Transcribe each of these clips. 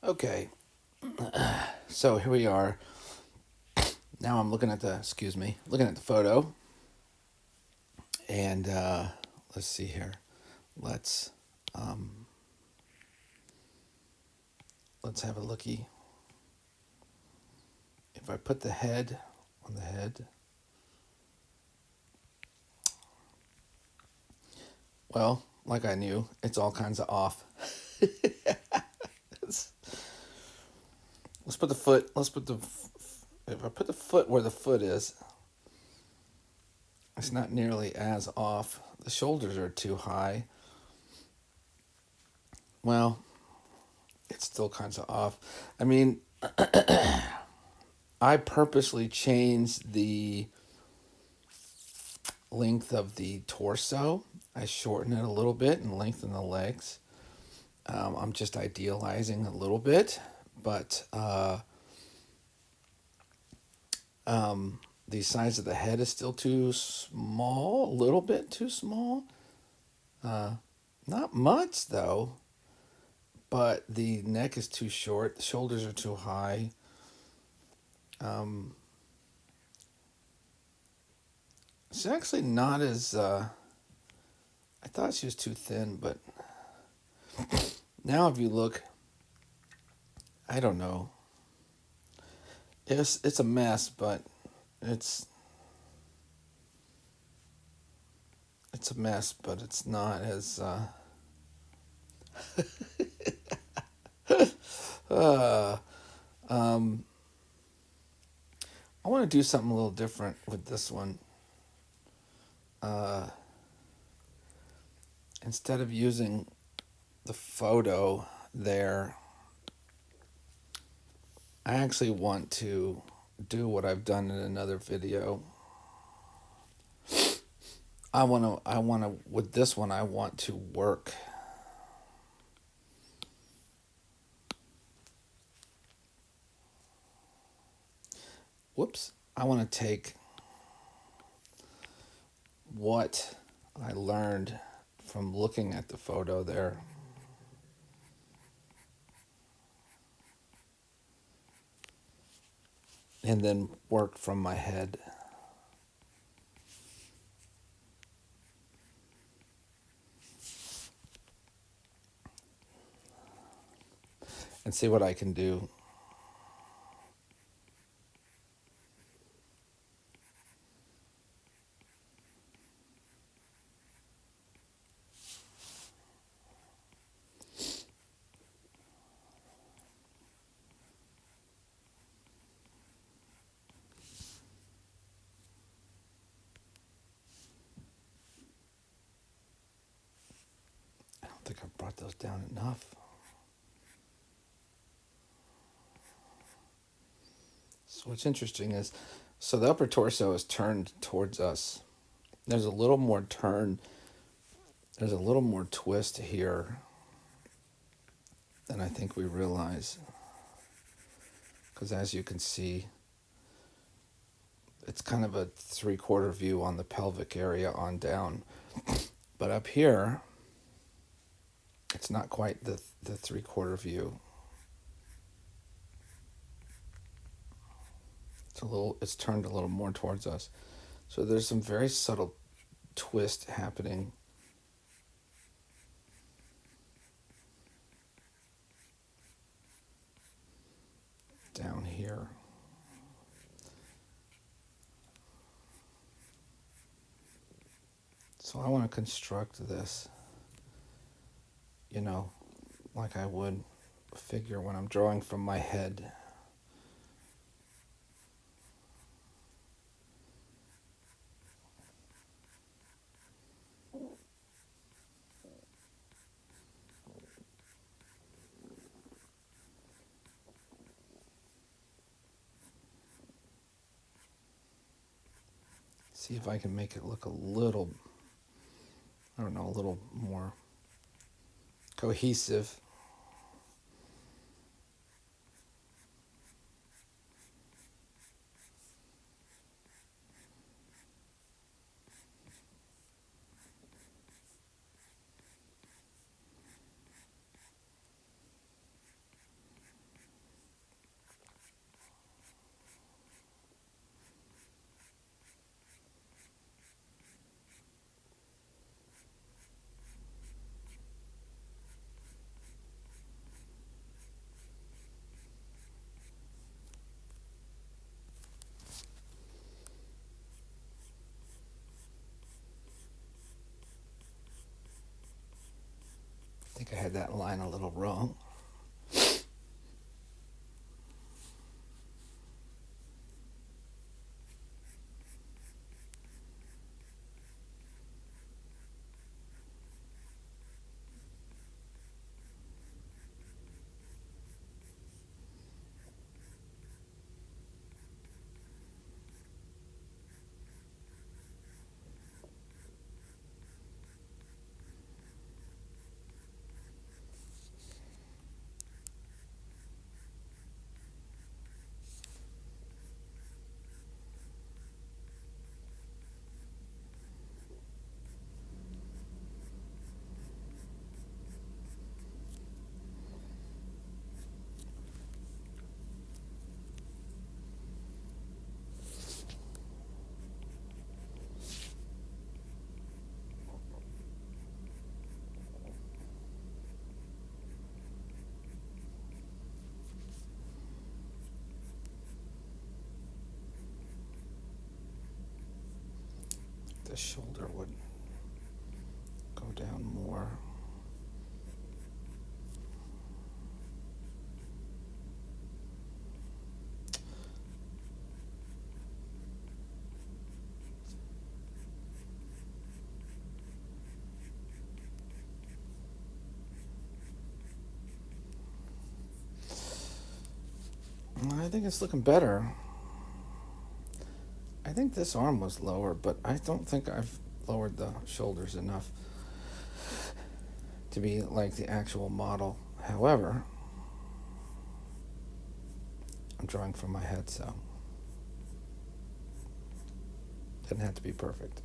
Okay, so here we are. Now I'm looking at looking at the photo, and let's see here. Let's um, let's have a looky. If I put the head on the head, well, like I knew, it's all kinds of off. let's, let's put the foot. Let's put the. If I put the foot where the foot is, it's not nearly as off. The shoulders are too high. Well, it's still kinds of off. I mean, I purposely changed the length of the torso. I shorten it a little bit and lengthen the legs. I'm just idealizing a little bit, but the size of the head is still too small, a little bit too small. Not much though, but the neck is too short, the shoulders are too high. Um, it's actually not as. I thought she was too thin, but now if you look, I don't know. It's a mess, but it's it's a mess, but it's not as. Uh, um, I want to do something a little different with this one. Uh, Instead of using the photo there, I actually want to do what I've done in another video. With this one, I want to work. Whoops. I want to take what I learned from looking at the photo there and then work from my head. And see what I can do. I don't think I've brought those down enough. So what's interesting is, so the upper torso is turned towards us. There's a little more turn, there's a little more twist here than I think we realize. Because as you can see, it's kind of a 3/4 view on the pelvic area on down. But up here, it's not quite the 3/4 view. It's turned a little more towards us. So there's some very subtle twist happening down here. So I want to construct this, like I would a figure when I'm drawing from my head. See if I can make it look a little, I don't know, a little more cohesive. I had that line a little wrong. The shoulder would go down more. I think it's looking better. I think this arm was lower, but I don't think I've lowered the shoulders enough to be like the actual model. However, I'm drawing from my head, so it doesn't have to be perfect.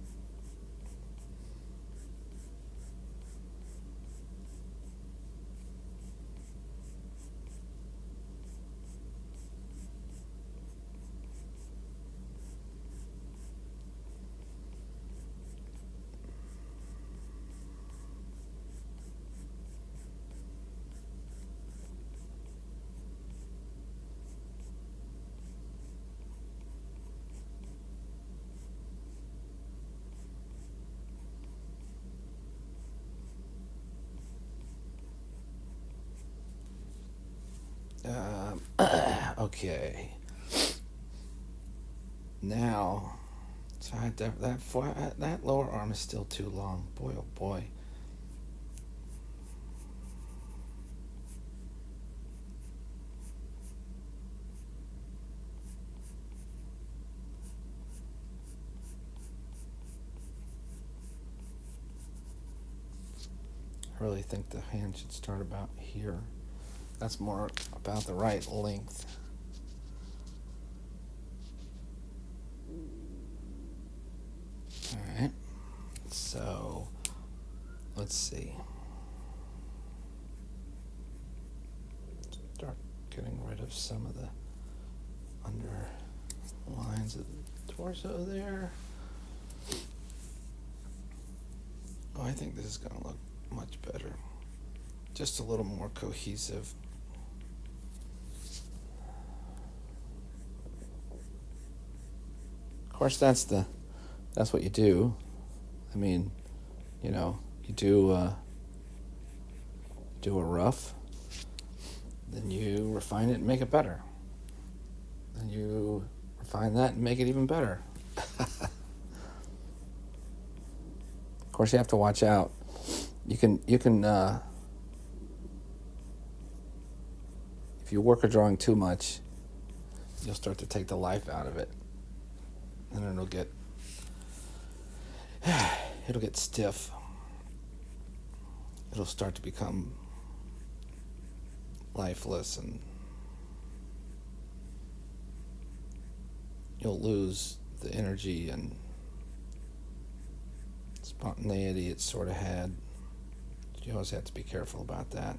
Okay. Now, so that lower arm is still too long. Boy, oh boy. I really think the hand should start about here. That's more about the right length. All right. So, let's see. Start getting rid of some of the underlines of the torso there. Oh, I think this is going to look much better. Just a little more cohesive. Of course, that's what you do. I mean, you do a rough, then you refine it and make it better. Then you refine that and make it even better. Of course, you have to watch out. You can if you work a drawing too much, you'll start to take the life out of it, and it'll get stiff. It'll start to become lifeless, and you'll lose the energy and spontaneity it sort of had. You always have to be careful about that.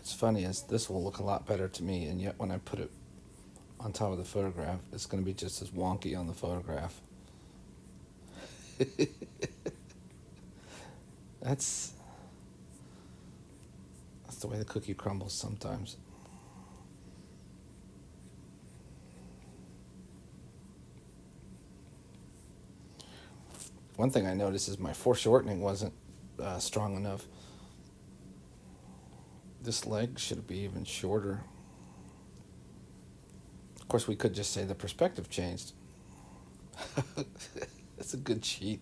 What's funny is this will look a lot better to me, and yet when I put it on top of the photograph, it's going to be just as wonky on the photograph. That's that's the way the cookie crumbles sometimes. One thing I noticed is my foreshortening wasn't strong enough. This leg should be even shorter. Of course, we could just say the perspective changed. That's a good cheat.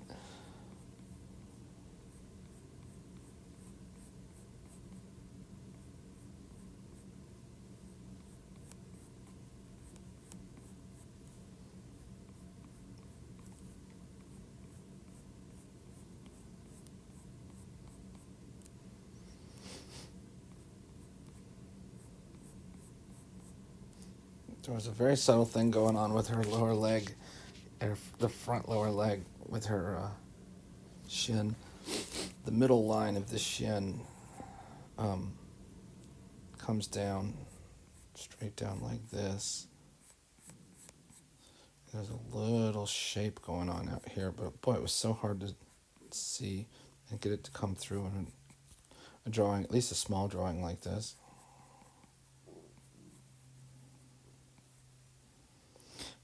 There was a very subtle thing going on with her lower leg, the front lower leg with her shin. The middle line of the shin um, comes down straight down like this. There's a little shape going on out here, but boy, it was so hard to see and get it to come through in a drawing, at least a small drawing like this.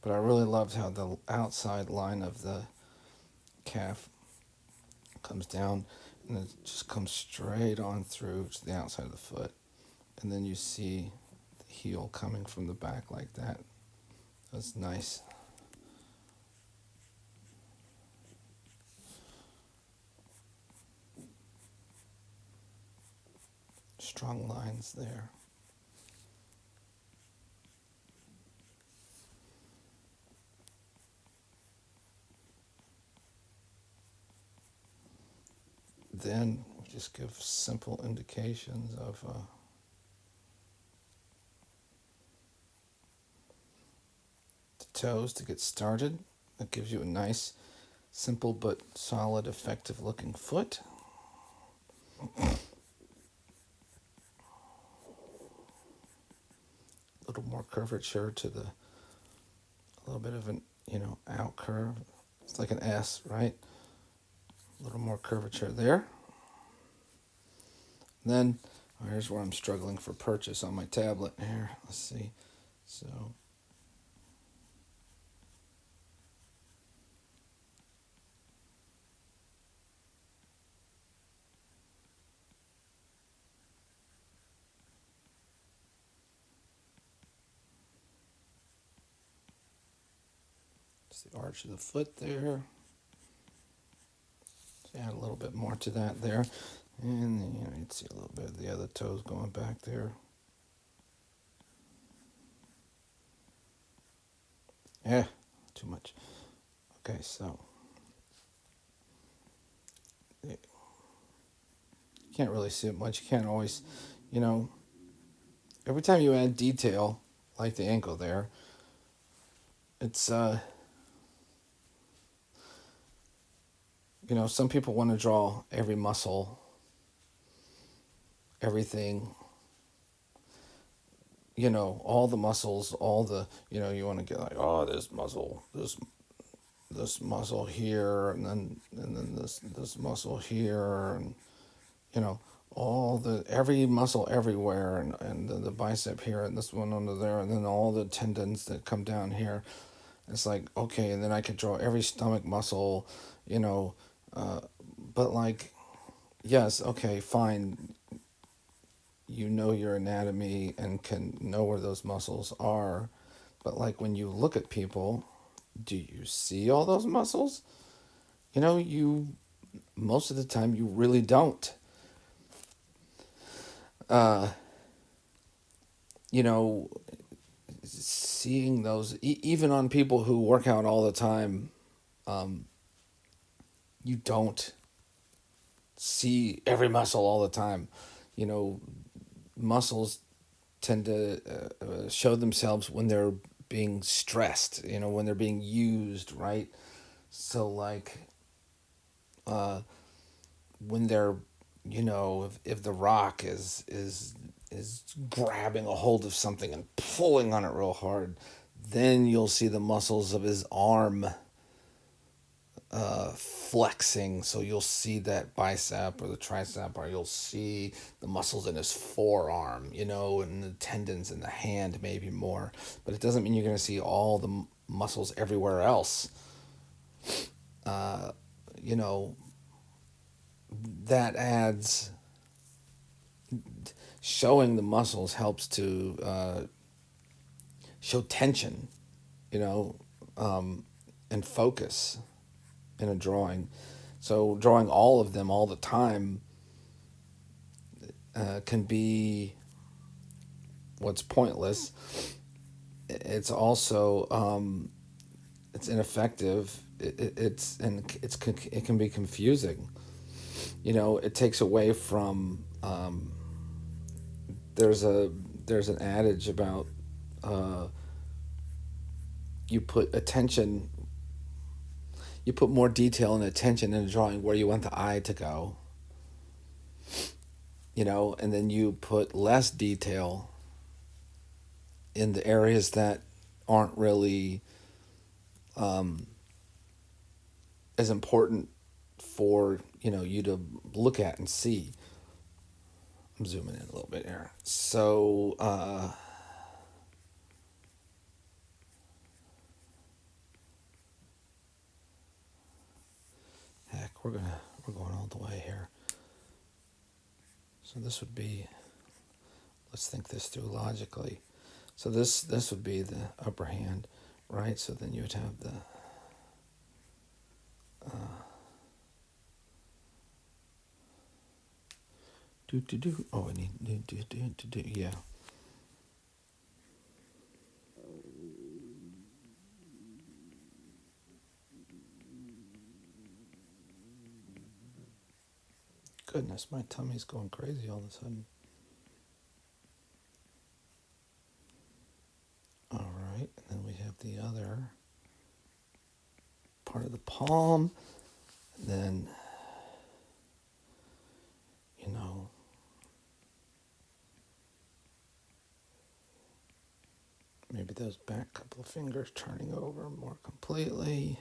But I really loved how the outside line of the calf comes down and it just comes straight on through to the outside of the foot. And then you see the heel coming from the back like that. That's nice. Strong lines there. Then we just give simple indications of the toes to get started. That gives you a nice, simple but solid, effective looking foot. A little more curvature to a little bit of an, out curve. It's like an S, right? A little more curvature there. And then, here's where I'm struggling for purchase on my tablet here. Let's see. So, it's the arch of the foot there. So add a little bit more to that there. And then, you'd see a little bit of the other toes going back there. Yeah, too much. Okay, so you can't really see it much. You can't always, you know, every time you add detail, like the ankle there, it's, some people want to draw every muscle, everything, all the muscles, all the, you want to get like, oh, this muscle here, and then this muscle here, and you know all the every muscle everywhere, and the bicep here, and this one under there, and then all the tendons that come down here. It's like, okay, and then I could draw every stomach muscle, you know but like, yes, okay, fine, your anatomy and can know where those muscles are, but like when you look at people, do you see all those muscles? You most of the time you really don't. uh you know Seeing those, even on people who work out all the time, um you don't see every muscle all the time. you know Muscles tend to show themselves when they're being stressed, when they're being used, right? So like, when they're, if The Rock is is grabbing a hold of something and pulling on it real hard. Then you'll see the muscles of his arm flexing. So you'll see that bicep or the tricep, or you'll see the muscles in his forearm, and the tendons in the hand, maybe more. But it doesn't mean you're going to see all the muscles everywhere else. You know, that adds, showing the muscles helps to show tension, you know, and focus in a drawing. So drawing all of them all the time can be what's pointless. It's also it's ineffective. It can be confusing. It takes away from. There's a there's an adage about uh, you put attention, you put more detail and attention in a drawing where you want the eye to go. And then you put less detail in the areas that aren't really as important for you to look at and see. I'm zooming in a little bit here. So heck, we're going all the way here. So this would be, let's think this through logically. So this would be the upper hand, right? So then you would have the do. Oh, I need do. Yeah. Goodness, my tummy's going crazy all of a sudden. All right, and then we have the other part of the palm. And then, you know, maybe those back couple of fingers turning over more completely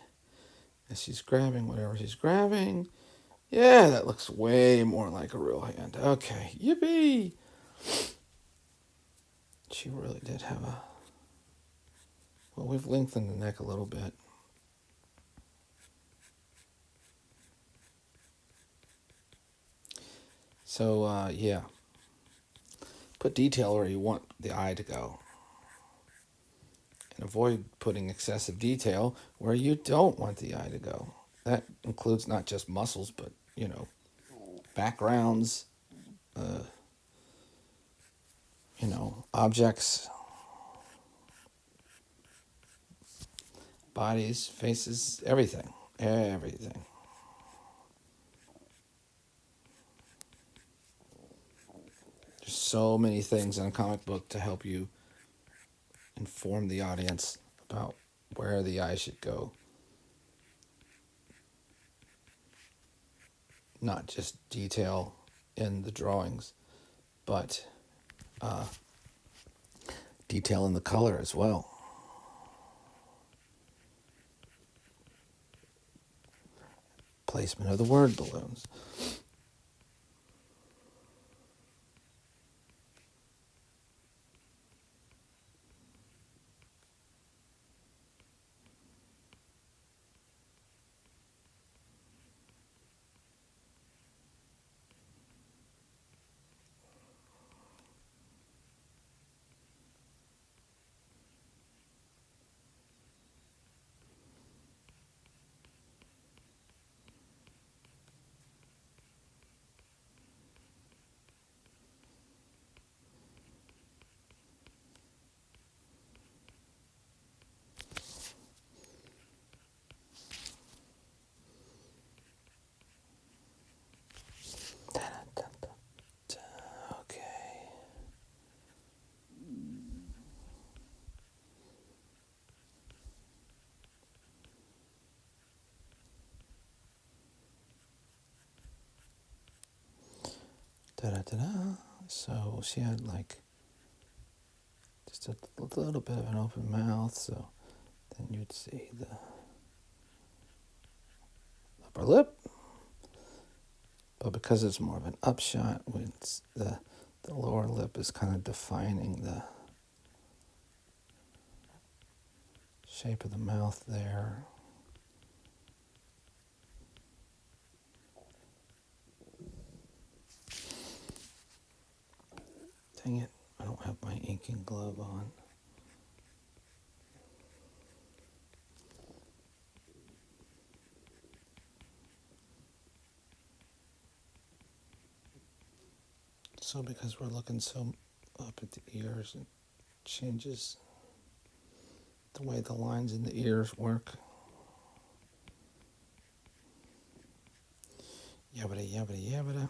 as she's grabbing whatever she's grabbing. Yeah, that looks way more like a real hand. Okay, yippee! She really did have a... Well, we've lengthened the neck a little bit. So, yeah. Put detail where you want the eye to go. And avoid putting excessive detail where you don't want the eye to go. That includes not just muscles, but, backgrounds, objects, bodies, faces, everything. Everything. There's so many things in a comic book to help you inform the audience about where the eye should go. Not just detail in the drawings, but detail in the color as well. Placement of the word balloons. Okay. Da-da-da-da. So she had like just a little bit of an open mouth, so then you'd see the upper lip. But because it's more of an upshot, it's the lower lip is kind of defining the shape of the mouth there. Dang it, I don't have my inking glove on. So because we're looking so up at the ears, it changes the way the lines in the ears work. Yabbada, yabbada, yabbada.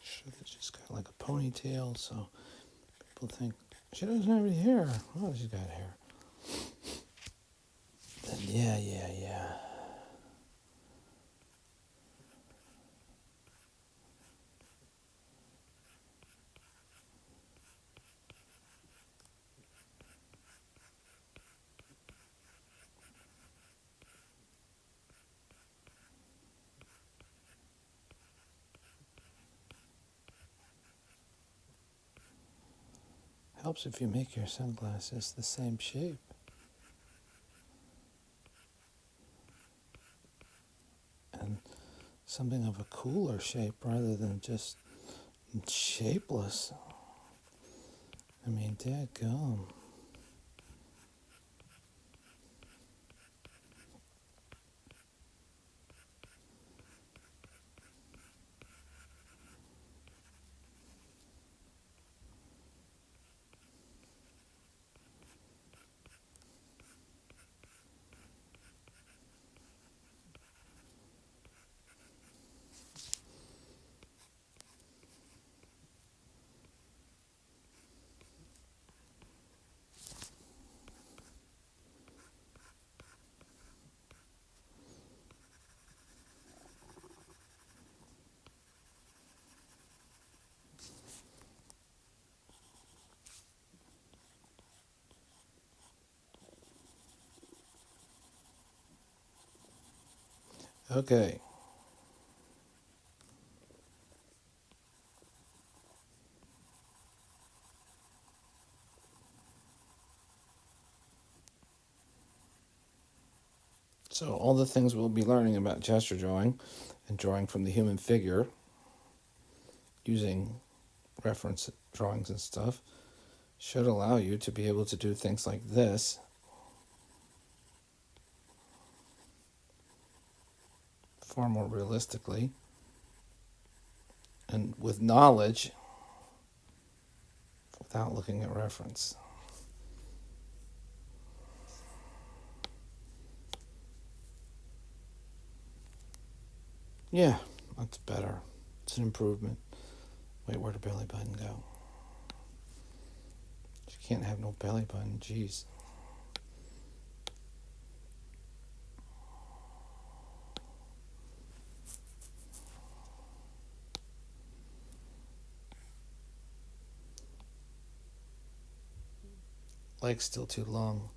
Sure, that she's got like a ponytail, so people think she doesn't have any hair. Oh, she's got hair. Then yeah. Helps if you make your sunglasses the same shape. And something of a cooler shape rather than just shapeless. I mean, dadgum. Okay. So all the things we'll be learning about gesture drawing and drawing from the human figure using reference drawings and stuff should allow you to be able to do things like this far more realistically and with knowledge without looking at reference. Yeah, that's better. It's an improvement. Wait, where'd the belly button go? She can't have no belly button, jeez. Legs still too long.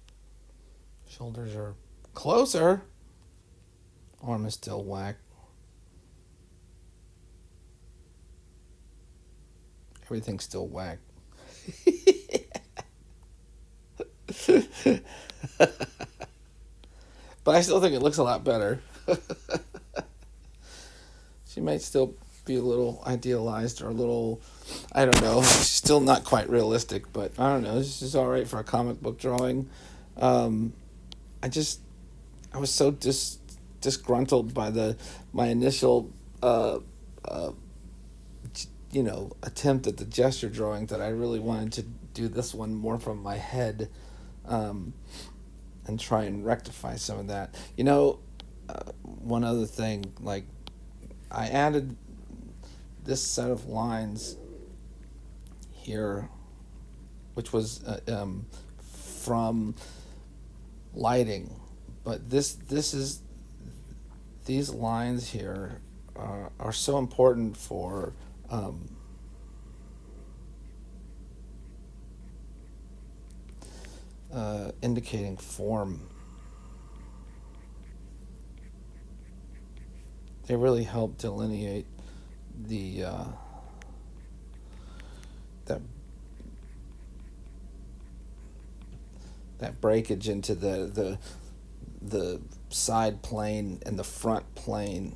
Shoulders are closer. Arm is still whack. Everything's still whack. But I still think it looks a lot better. She might still be a little idealized or a little, I don't know, still not quite realistic, but I don't know. This is all right for a comic book drawing. Um, I just, I was so disgruntled by my initial, uh, attempt at the gesture drawing that I really wanted to do this one more from my head. Um, and try and rectify some of that. One other thing, like I added this set of lines here, which was from lighting, but this is these lines here are so important for indicating form. They really help delineate the that that breakage into the side plane and the front plane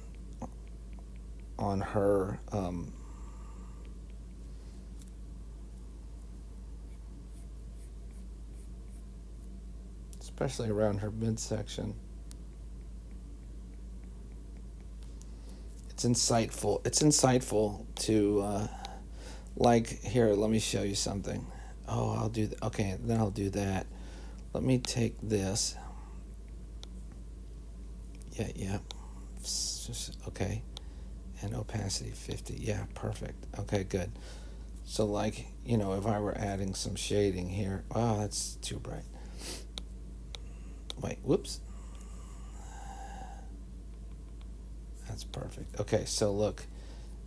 on her especially around her midsection. It's insightful to like here. Let me show you something. Oh, I'll do okay. Then I'll do that. Let me take this. Yeah. Okay. And opacity 50. Yeah, perfect. Okay, good. So like, if I were adding some shading here, oh, that's too bright. Wait, whoops. That's perfect. Okay, so look,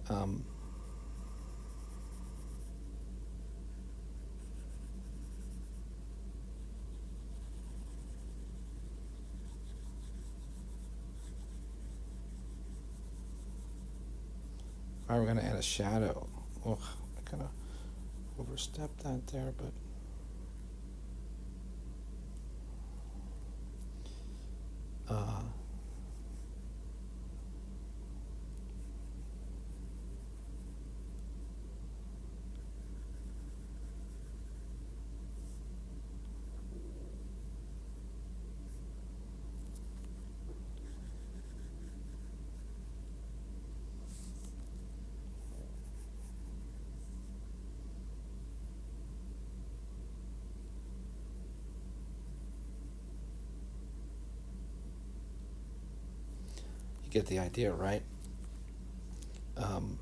um, if I were gonna add a shadow, oh, I kind of overstepped that there, but uh, you get the idea, right? Um,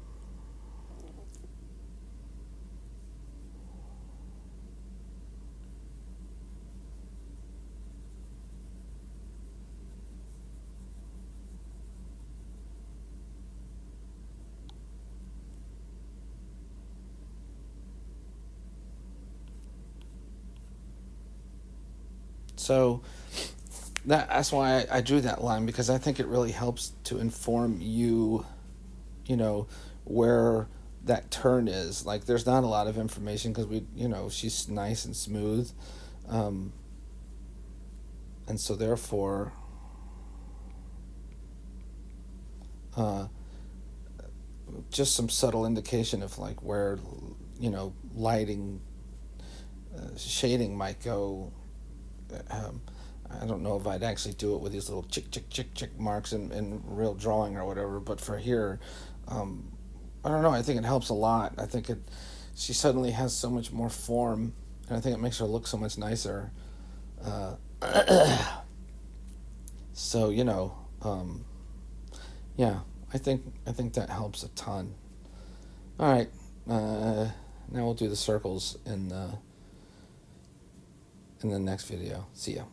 so that's why I drew that line because I think it really helps to inform you, you know, where that turn is. Like, there's not a lot of information because she's nice and smooth, um, and so therefore, uh, just some subtle indication of like where, lighting, shading might go. Um, I don't know if I'd actually do it with these little chick marks in real drawing or whatever, but for here, um, I don't know. I think it helps a lot. I think she suddenly has so much more form, and I think it makes her look so much nicer. Uh, so yeah, I think that helps a ton. All right, now we'll do the circles in the next video. See ya.